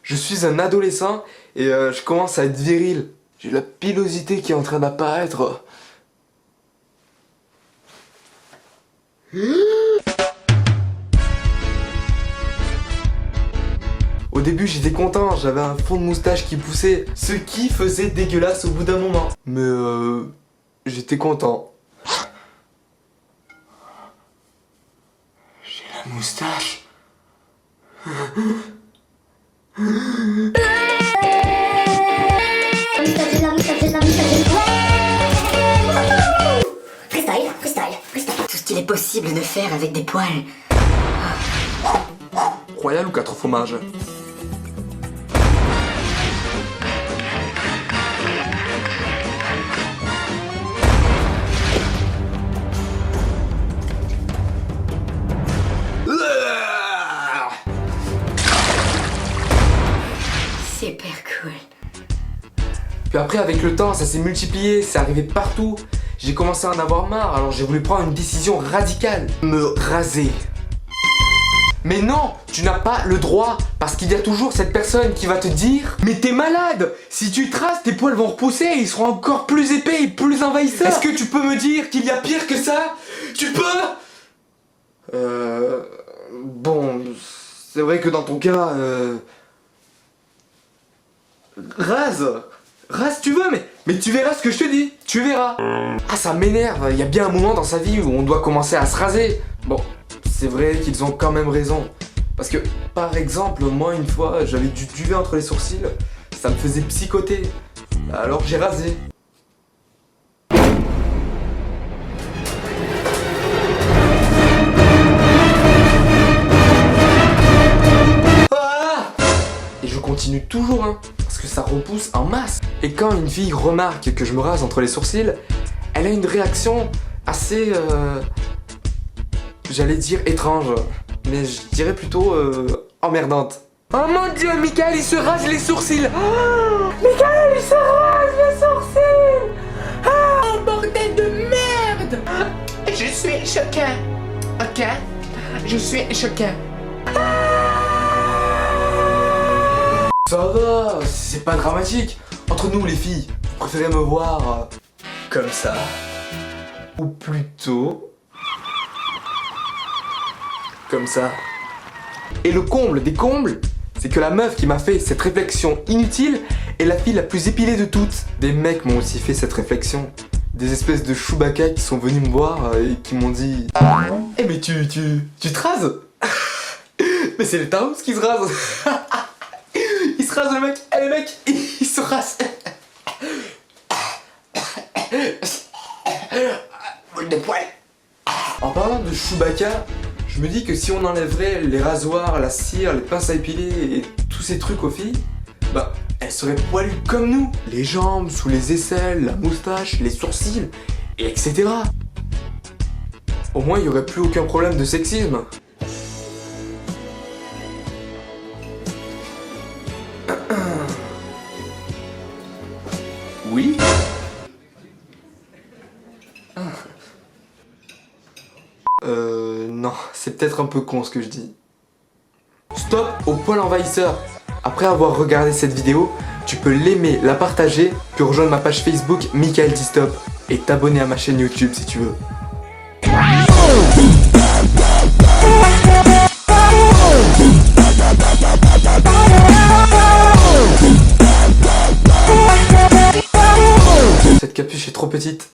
Je suis un adolescent et je commence à être viril. J'ai la pilosité qui est en train d'apparaître. Au début j'étais content, j'avais un fond de moustache qui poussait, ce qui faisait dégueulasse au bout d'un moment. Mais j'étais content. J'ai la moustache. Tout ce qu'il est possible de faire avec des poils. Royal ou 4 fromages? Super cool. Puis après avec le temps ça s'est multiplié, c'est arrivé partout. J'ai commencé à en avoir marre, alors j'ai voulu prendre une décision radicale. Me raser. Mais non, tu n'as pas le droit, parce qu'il y a toujours cette personne qui va te dire « Mais t'es malade! Si tu te rases, tes poils vont repousser et ils seront encore plus épais et plus envahisseurs! Est-ce que tu peux me dire qu'il y a pire que ça? Tu peux? Bon, c'est vrai que dans ton cas, Rase tu veux, mais tu verras ce que je te dis, tu verras. Ah ça m'énerve, il y a bien un moment dans sa vie où on doit commencer à se raser. Bon, c'est vrai qu'ils ont quand même raison. Parce que, par exemple, moi une fois, j'avais du duvet entre les sourcils, ça me faisait psychoter. Alors j'ai rasé. Et je continue toujours, hein, parce que ça repousse en masse. Et quand une fille remarque que je me rase entre les sourcils, elle a une réaction assez, j'allais dire étrange, mais je dirais plutôt emmerdante. Oh mon dieu, Michael il se rase les sourcils. Oh, Michael il se rase les sourcils. Oh bordel de merde! Je suis choqué. Ok? Je suis choqué. Ça va, c'est pas dramatique. Entre nous les filles, vous préférez me voir comme ça? Ou plutôt comme ça? Et le comble des combles, c'est que la meuf qui m'a fait cette réflexion inutile est la fille la plus épilée de toutes. Des mecs m'ont aussi fait cette réflexion. Des espèces de Chewbacca qui sont venus me voir et qui m'ont dit « Eh mais tu te rases? Mais c'est le Taos qui se rase. Il se rase le mec, et le mec, il se rase. Boule de poil. En parlant de Chewbacca, je me dis que si on enlèverait les rasoirs, la cire, les pinces à épiler et tous ces trucs aux filles, bah elles seraient poilues comme nous. Les jambes, sous les aisselles, la moustache, les sourcils, et etc. Au moins il n'y aurait plus aucun problème de sexisme. Oui. Non, c'est peut-être un peu con ce que je dis. Stop au poil envahisseur. Après avoir regardé cette vidéo, tu peux l'aimer, la partager, puis rejoindre ma page Facebook Michael Dit Stop et t'abonner à ma chaîne YouTube si tu veux. Cette capuche est trop petite.